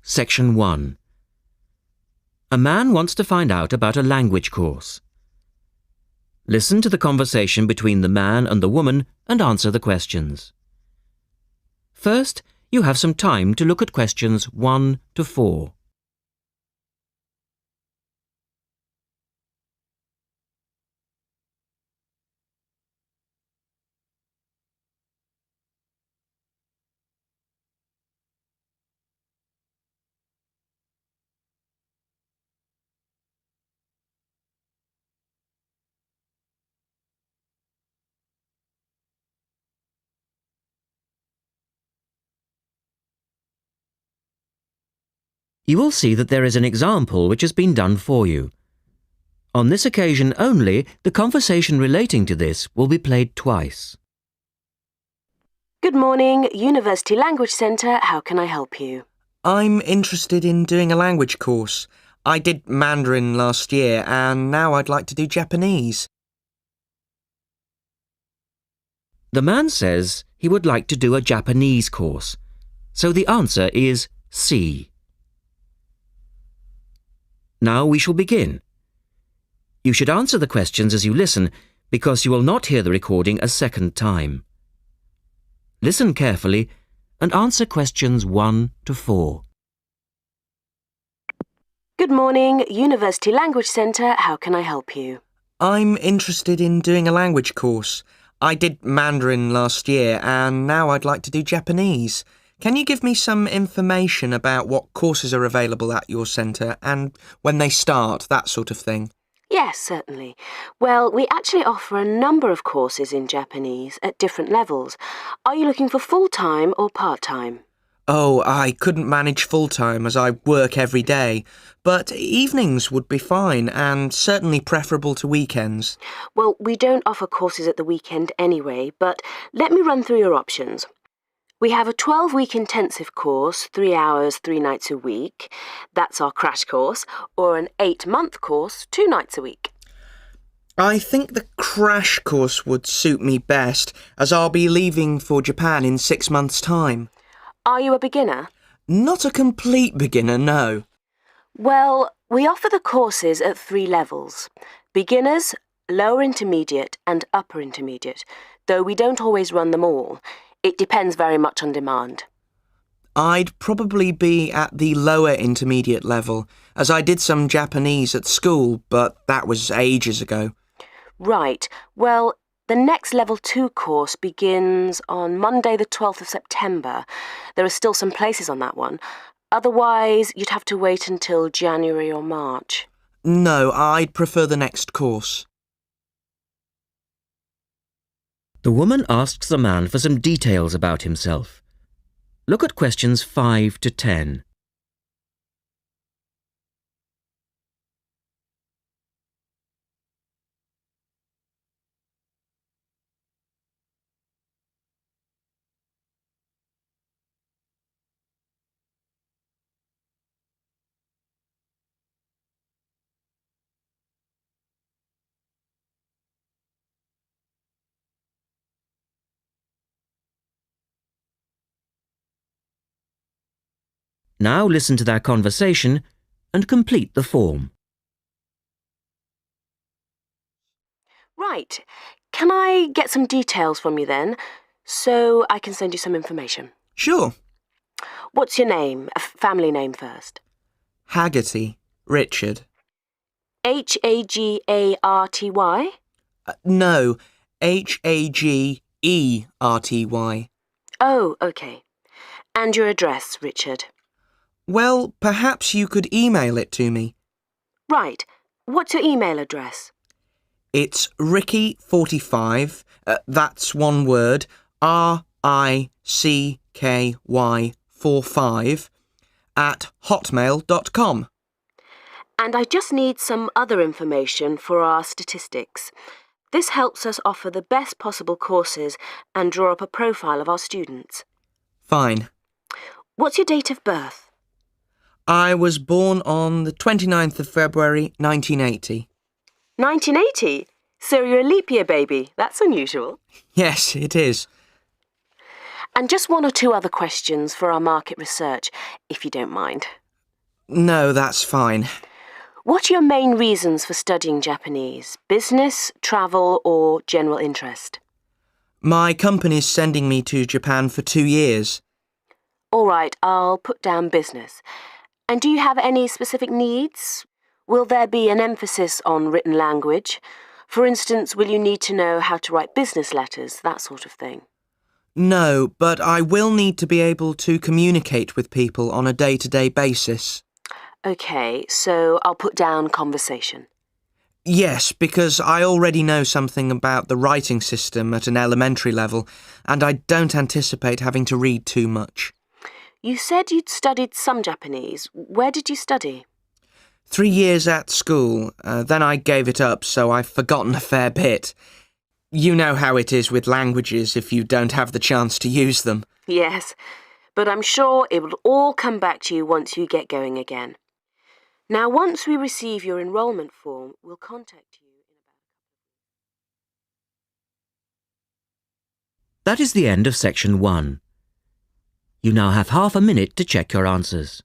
Section 1. A man wants to find out about a language course. Listen to the conversation between the man and the woman and answer the questions. First, you have some time to look at questions 1 to 4. You will see that there is an example which has been done for you. On this occasion only, the conversation relating to this will be played twice. Good morning, University Language Centre. How can I help you? I'm interested in doing a language course. I did Mandarin last year and now I'd like to do Japanese. The man says he would like to do a Japanese course, so the answer is C. Now we shall begin. You should answer the questions as you listen, because you will not hear the recording a second time. Listen carefully and answer questions 1 to 4. Good morning, University Language Centre. How can I help you? I'm interested in doing a language course. I did Mandarin last year and now I'd like to do Japanese. Can you give me some information about what courses are available at your centre and when they start, that sort of thing? Yes, certainly. Well, we actually offer a number of courses in Japanese at different levels. Are you looking for full-time or part-time? Oh, I couldn't manage full-time as I work every day, but evenings would be fine and certainly preferable to weekends. Well, we don't offer courses at the weekend anyway, but let me run through your options. We have a 12-week intensive course, 3 hours, 3 nights a week. That's our crash course. Or an 8-month course, 2 nights a week. I think the crash course would suit me best, as I'll be leaving for Japan in 6 months' time. Are you a beginner? Not a complete beginner, no. Well, we offer the courses at 3 levels. Beginners, lower intermediate and upper intermediate, though we don't always run them all. It depends very much on demand. I'd probably be at the lower intermediate level, as I did some Japanese at school, but that was ages ago. Right. Well, the next Level 2 course begins on Monday the 12th of September. There are still some places on that one. Otherwise, you'd have to wait until January or March. No, I'd prefer the next course. The woman asks the man for some details about himself. Look at questions 5 to 10. Now listen to their conversation and complete the form. Right. Can I get some details from you then, so I can send you some information? Sure. What's your name? A family name first. Haggerty, Richard. Hagarty? No, Hagerty. Oh, OK. And your address, Richard? Well, perhaps you could email it to me. Right. What's your email address? It's Ricky45, that's one word, RICKY45, at hotmail.com. And I just need some other information for our statistics. This helps us offer the best possible courses and draw up a profile of our students. Fine. What's your date of birth? I was born on the 29th of February, 1980. 1980? So you're a leap year baby. That's unusual. Yes, it is. And just one or two other questions for our market research, if you don't mind. No, that's fine. What are your main reasons for studying Japanese? Business, travel, or general interest? My company's sending me to Japan for 2 years. All right, I'll put down business. And do you have any specific needs? Will there be an emphasis on written language? For instance, will you need to know how to write business letters, that sort of thing? No, but I will need to be able to communicate with people on a day-to-day basis. OK, so I'll put down conversation. Yes, because I already know something about the writing system at an elementary level, and I don't anticipate having to read too much. You said you'd studied some Japanese. Where did you study? 3 years at school, then I gave it up, so I've forgotten a fair bit. You know how it is with languages if you don't have the chance to use them. Yes, but I'm sure it will all come back to you once you get going again. Now, once we receive your enrolment form, we'll contact you in about... That is the end of section 1. You now have half a minute to check your answers.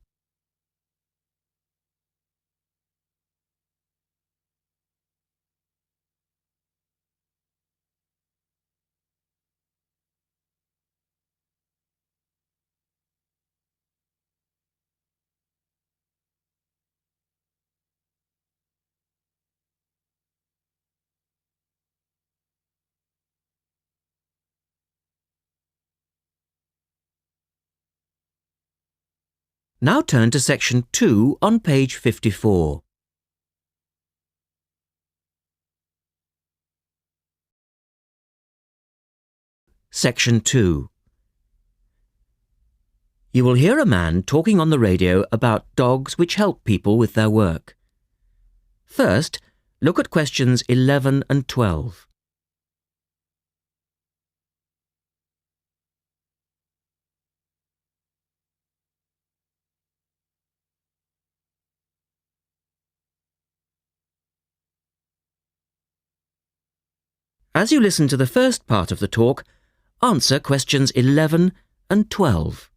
Now turn to section 2 on page 54. Section 2. You will hear a man talking on the radio about dogs which help people with their work. First, look at questions 11 and 12. As you listen to the first part of the talk, answer questions 11 and 12.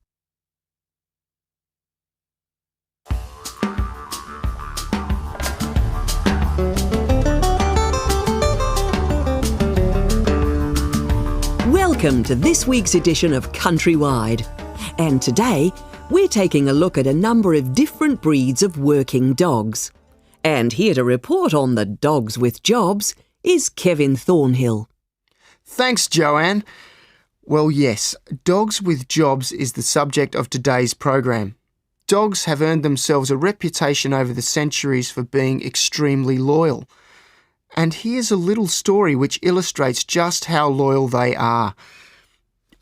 Welcome to this week's edition of Countrywide. And today, we're taking a look at a number of different breeds of working dogs. And here to report on the dogs with jobs is Kevin Thornhill. Thanks, Joanne. Well, yes, dogs with jobs is the subject of today's program. Dogs have earned themselves a reputation over the centuries for being extremely loyal. And here's a little story which illustrates just how loyal they are.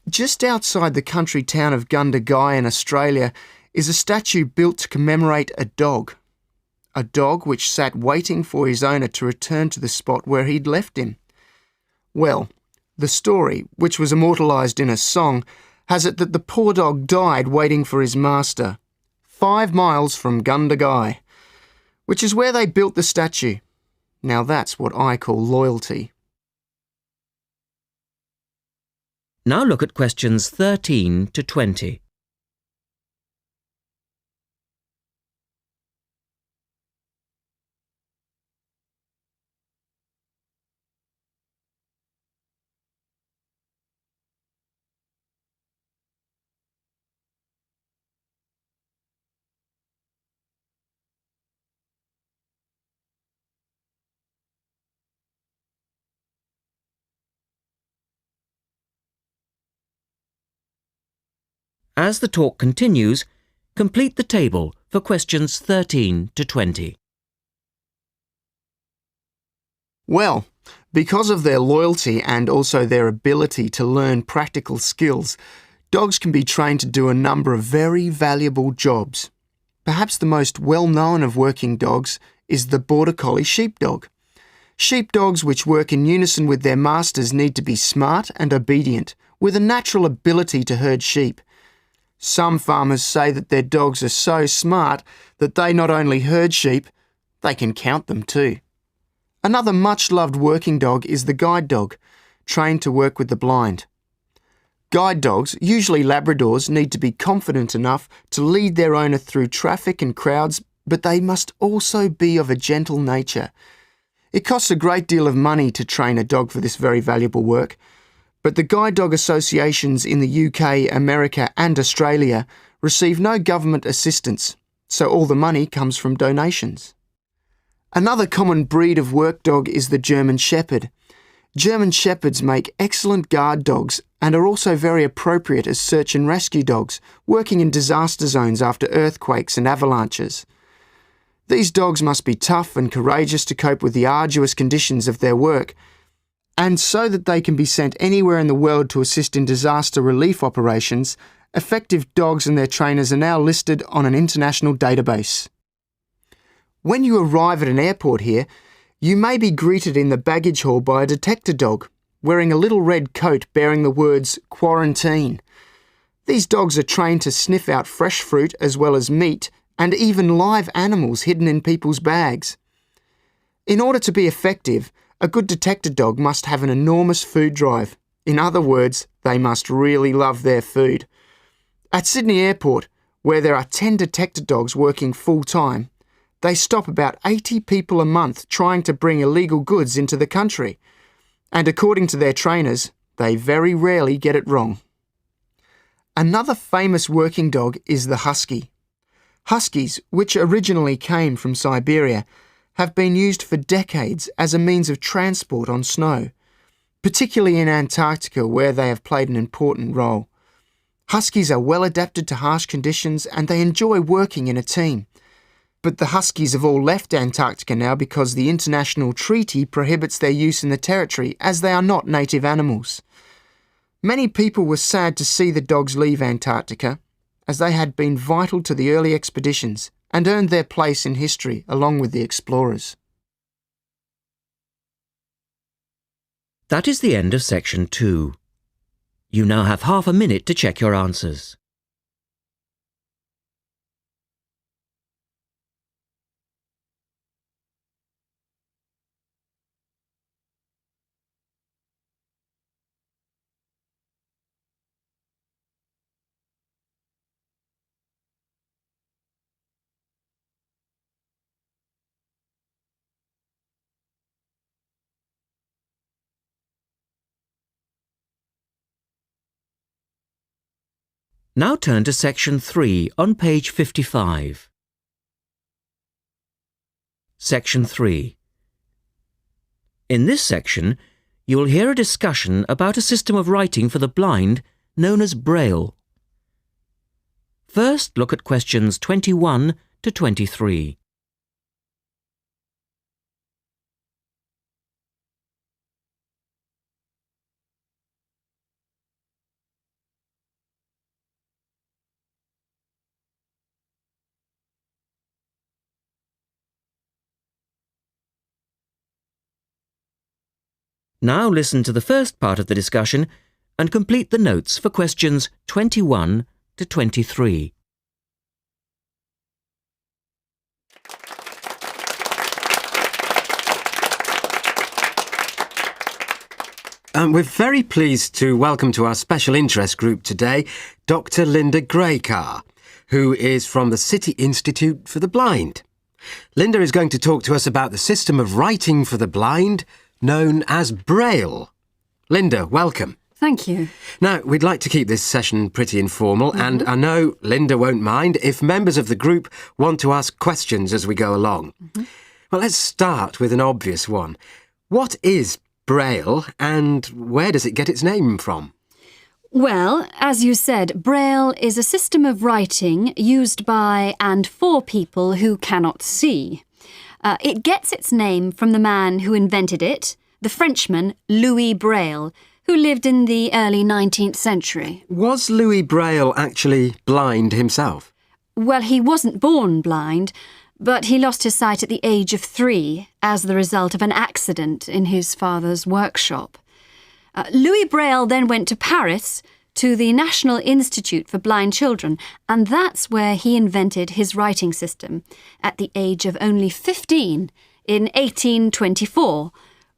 Just outside the country town of Gundagai in Australia is a statue built to commemorate a dog. A dog which sat waiting for his owner to return to the spot where he'd left him. Well, the story, which was immortalised in a song, has it that the poor dog died waiting for his master, 5 miles from Gundagai, which is where they built the statue. Now that's what I call loyalty. Now look at questions 13 to 20. As the talk continues, complete the table for questions 13 to 20. Well, because of their loyalty and also their ability to learn practical skills, dogs can be trained to do a number of very valuable jobs. Perhaps the most well-known of working dogs is the Border Collie sheepdog. Sheepdogs which work in unison with their masters need to be smart and obedient, with a natural ability to herd sheep. Some farmers say that their dogs are so smart that they not only herd sheep, they can count them too. Another much-loved working dog is the guide dog, trained to work with the blind. Guide dogs, usually Labradors, need to be confident enough to lead their owner through traffic and crowds, but they must also be of a gentle nature. It costs a great deal of money to train a dog for this very valuable work, but the guide dog associations in the UK, America and Australia receive no government assistance, so all the money comes from donations. Another common breed of work dog is the German Shepherd. German Shepherds make excellent guard dogs and are also very appropriate as search and rescue dogs, working in disaster zones after earthquakes and avalanches. These dogs must be tough and courageous to cope with the arduous conditions of their work, and so that they can be sent anywhere in the world to assist in disaster relief operations, effective dogs and their trainers are now listed on an international database. When you arrive at an airport here, you may be greeted in the baggage hall by a detector dog, wearing a little red coat bearing the words "Quarantine." These dogs are trained to sniff out fresh fruit as well as meat and even live animals hidden in people's bags. In order to be effective, a good detector dog must have an enormous food drive. In other words, they must really love their food. At Sydney Airport, where there are 10 detector dogs working full-time, they stop about 80 people a month trying to bring illegal goods into the country. And according to their trainers, they very rarely get it wrong. Another famous working dog is the husky. Huskies, which originally came from Siberia, have been used for decades as a means of transport on snow, particularly in Antarctica where they have played an important role. Huskies are well adapted to harsh conditions and they enjoy working in a team. But the huskies have all left Antarctica now because the international treaty prohibits their use in the territory as they are not native animals. Many people were sad to see the dogs leave Antarctica, as they had been vital to the early expeditions and earned their place in history along with the explorers. That is the end of section 2. You now have half a minute to check your answers. Now turn to section 3 on page 55. Section 3. In this section, you will hear a discussion about a system of writing for the blind known as Braille. First, look at questions 21 to 23. Now listen to the first part of the discussion and complete the notes for questions 21 to 23. We're very pleased to welcome to our special interest group today Dr. Linda Graycar, who is from the City Institute for the Blind. Linda is going to talk to us about the system of writing for the blind known as Braille. Linda, welcome. Thank you. Now, we'd like to keep this session pretty informal, and I know Linda won't mind if members of the group want to ask questions as we go along. Well, let's start with an obvious one. What is Braille, and where does it get its name from? Well, as you said, Braille is a system of writing used by and for people who cannot see. It gets its name from the man who invented it, the Frenchman Louis Braille, who lived in the early 19th century. Was Louis Braille actually blind himself? Well, he wasn't born blind, but he lost his sight at the age of 3 as the result of an accident in his father's workshop. Louis Braille then went to Paris to the National Institute for Blind Children, and that's where he invented his writing system at the age of only 15 in 1824,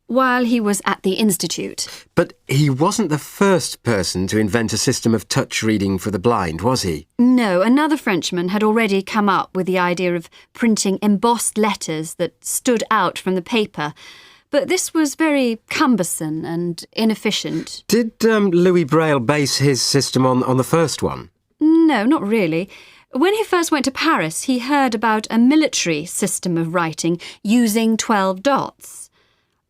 while he was at the Institute. But he wasn't the first person to invent a system of touch reading for the blind, was he? No, another Frenchman had already come up with the idea of printing embossed letters that stood out from the paper. But this was very cumbersome and inefficient. Did Louis Braille base his system on the first one? No, not really. When he first went to Paris, he heard about a military system of writing using 12 dots.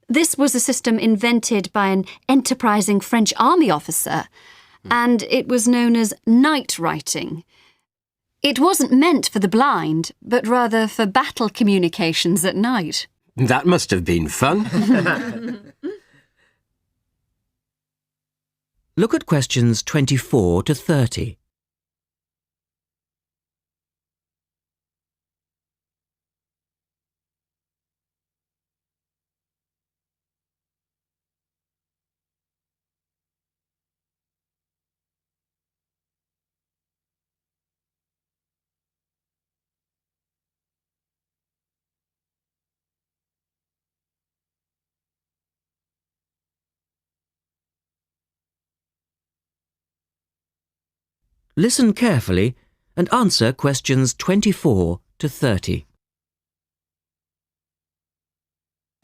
This was a system invented by an enterprising French army officer, and it was known as night writing. It wasn't meant for the blind, but rather for battle communications at night. That must have been fun. Look at questions 24 to 30. Listen carefully and answer questions 24 to 30.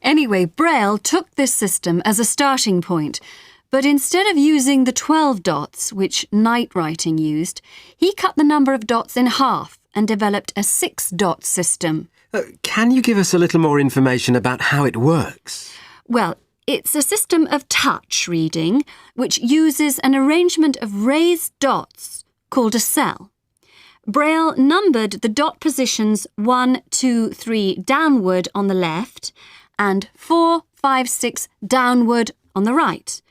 Anyway, Braille took this system as a starting point, but instead of using the 12 dots, which night writing used, he cut the number of dots in half and developed a 6-dot system. Can you give us a little more information about how it works? Well, it's a system of touch reading, which uses an arrangement of raised dots called a cell. Braille numbered the dot positions 1, 2, 3 downward on the left and 4, 5, 6 downward on the right.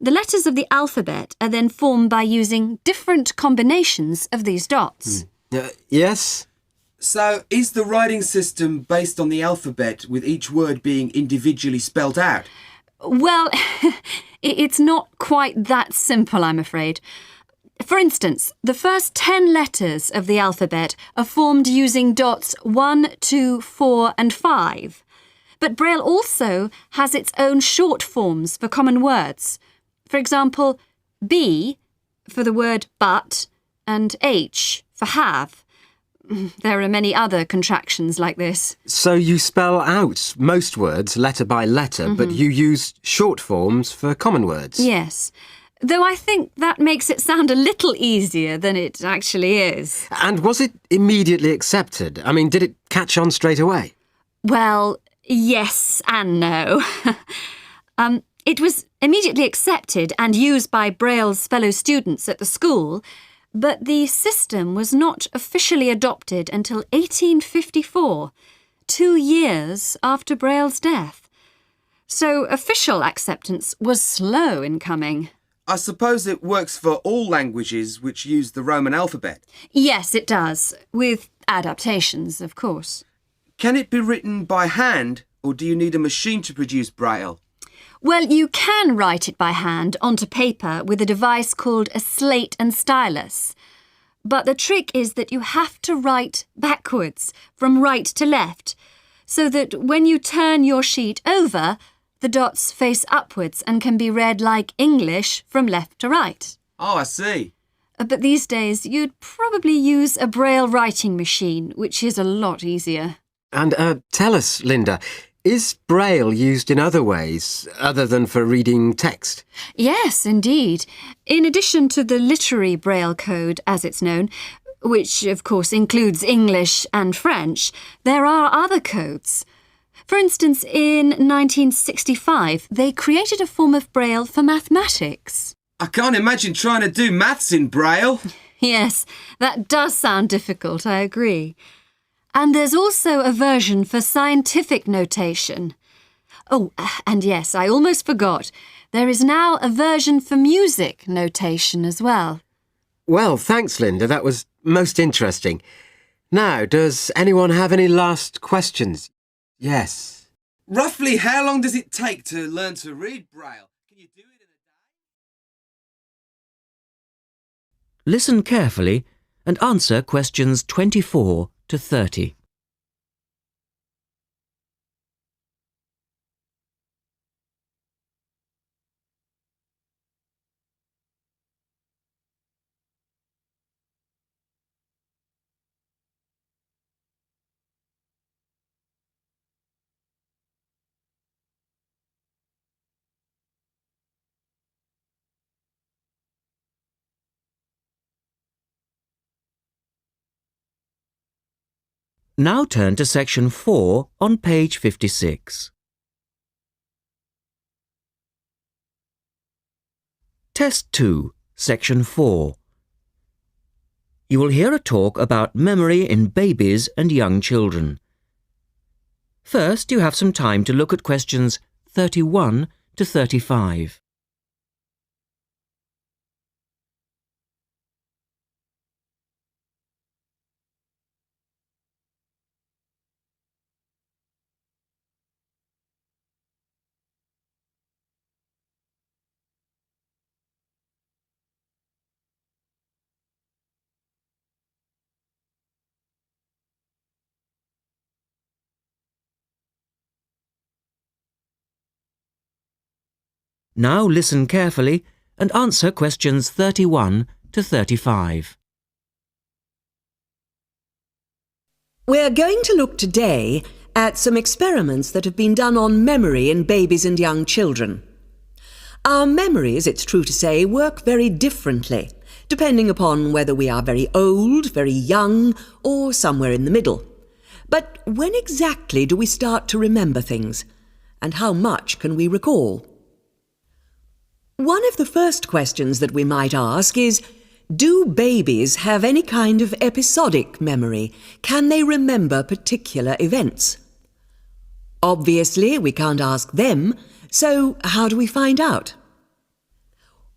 The letters of the alphabet are then formed by using different combinations of these dots. Yes? So, is the writing system based on the alphabet with each word being individually spelt out? Well, it's not quite that simple, I'm afraid. For instance, the first 10 letters of the alphabet are formed using dots 1, 2, 4 and 5. But Braille also has its own short forms for common words. For example, B for the word but and H for have. There are many other contractions like this. So you spell out most words letter by letter, but you use short forms for common words? Yes. Though I think that makes it sound a little easier than it actually is. And was it immediately accepted? I mean, did it catch on straight away? Well, yes and no. It was immediately accepted and used by Braille's fellow students at the school, but the system was not officially adopted until 1854, 2 years after Braille's death. So official acceptance was slow in coming. I suppose it works for all languages which use the Roman alphabet. Yes, it does, with adaptations, of course. Can it be written by hand, or do you need a machine to produce Braille? Well, you can write it by hand onto paper with a device called a slate and stylus. But the trick is that you have to write backwards, from right to left, so that when you turn your sheet over, the dots face upwards and can be read like English from left to right. Oh, I see. But these days, you'd probably use a Braille writing machine, which is a lot easier. And tell us, Linda, is Braille used in other ways other than for reading text? Yes, indeed. In addition to the literary Braille code, as it's known, which of course includes English and French, there are other codes. For instance, in 1965, they created a form of Braille for mathematics. I can't imagine trying to do maths in Braille. Yes, that does sound difficult, I agree. And there's also a version for scientific notation. Oh, and yes, I almost forgot. There is now a version for music notation as well. Well, thanks, Linda. That was most interesting. Now, does anyone have any last questions? Yes. Roughly how long does it take to learn to read Braille? Can you do it in a day? Listen carefully and answer questions 24 to 30. Now turn to section 4 on page 56. Test 2, section 4. You will hear a talk about memory in babies and young children. First, you have some time to look at questions 31 to 35. Now listen carefully and answer questions 31 to 35. We're going to look today at some experiments that have been done on memory in babies and young children. Our memories, it's true to say, work very differently, depending upon whether we are very old, very young, or somewhere in the middle. But when exactly do we start to remember things? And how much can we recall? One of the first questions that we might ask is, do babies have any kind of episodic memory? Can they remember particular events? Obviously, we can't ask them, so how do we find out?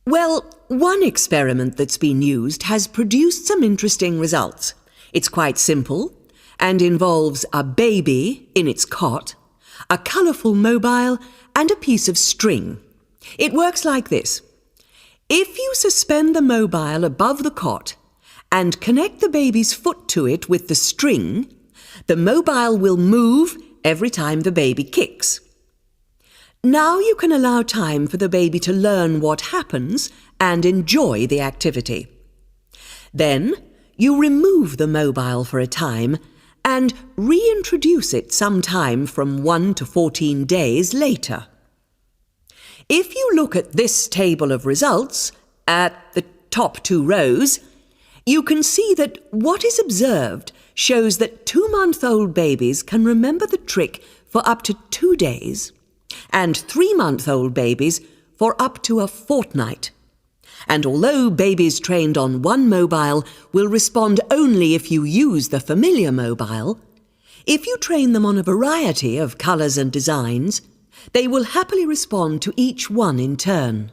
Well, one experiment that's been used has produced some interesting results. It's quite simple and involves a baby in its cot, a colourful mobile, and a piece of string. It works like this. If you suspend the mobile above the cot and connect the baby's foot to it with the string, the mobile will move every time the baby kicks. Now you can allow time for the baby to learn what happens and enjoy the activity. Then you remove the mobile for a time and reintroduce it sometime from 1 to 14 days later. If you look at this table of results, at the top 2 rows, you can see that what is observed shows that 2-month-old babies can remember the trick for up to 2 days, and 3-month-old babies for up to a fortnight. And although babies trained on one mobile will respond only if you use the familiar mobile, if you train them on a variety of colours and designs, they will happily respond to each one in turn.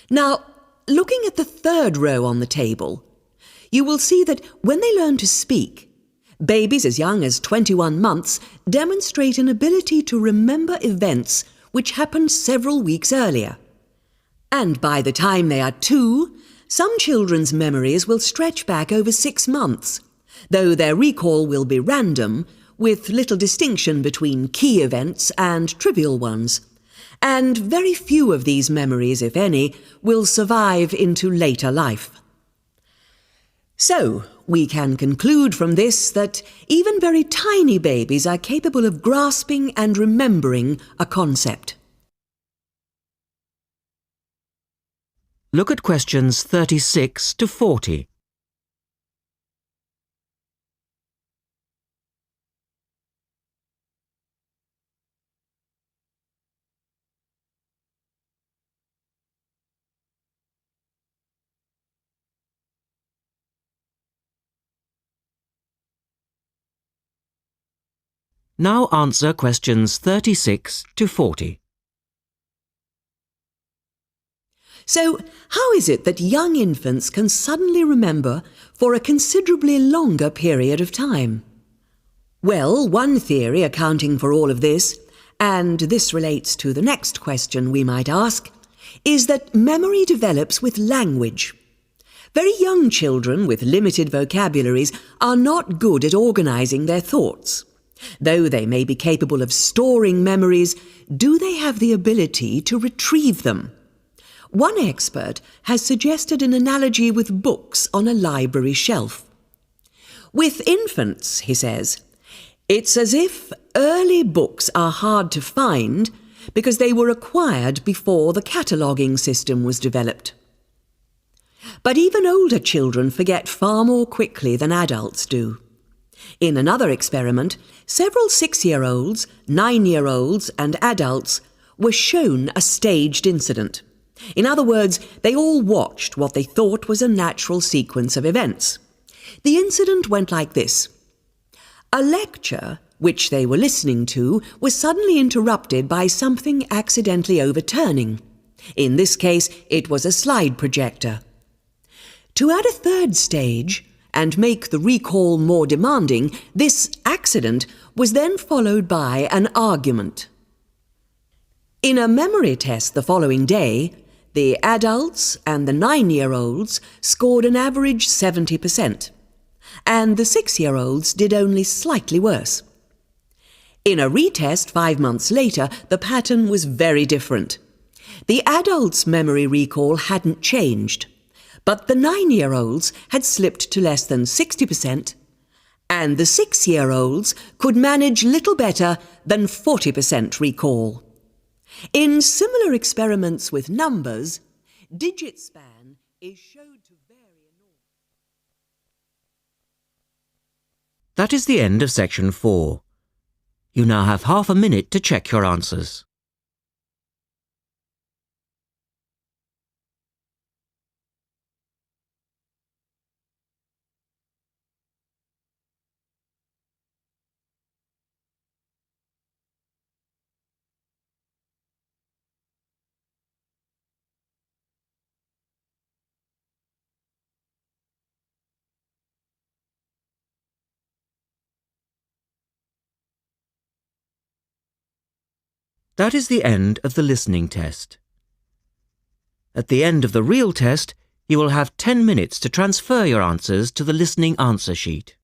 Now, looking at the 3rd row on the table, you will see that when they learn to speak, babies as young as 21 months demonstrate an ability to remember events which happened several weeks earlier. And by the time they are 2, some children's memories will stretch back over 6 months, though their recall will be random, with little distinction between key events and trivial ones. And very few of these memories, if any, will survive into later life. So, we can conclude from this that even very tiny babies are capable of grasping and remembering a concept. Look at questions 36 to 40. Now answer questions 36 to 40. So, how is it that young infants can suddenly remember for a considerably longer period of time? Well, one theory accounting for all of this, and this relates to the next question we might ask, is that memory develops with language. Very young children with limited vocabularies are not good at organising their thoughts. Though they may be capable of storing memories, do they have the ability to retrieve them? One expert has suggested an analogy with books on a library shelf. With infants, he says, it's as if early books are hard to find because they were acquired before the cataloguing system was developed. But even older children forget far more quickly than adults do. In another experiment, several 6-year-olds, 9-year-olds and adults were shown a staged incident. In other words, they all watched what they thought was a natural sequence of events. The incident went like this. A lecture, which they were listening to, was suddenly interrupted by something accidentally overturning. In this case, it was a slide projector. To add a third stage, and make the recall more demanding, this accident was then followed by an argument. In a memory test the following day, the adults and the 9-year-olds scored an average 70%, and the 6-year-olds did only slightly worse. In a retest 5 months later, the pattern was very different. The adults' memory recall hadn't changed, but the 9-year-olds had slipped to less than 60%, and the 6-year-olds could manage little better than 40% recall. In similar experiments with numbers, digit span is showed to vary enormously. That is the end of section 4. You now have half a minute to check your answers. That is the end of the listening test. At the end of the real test, you will have 10 minutes to transfer your answers to the listening answer sheet.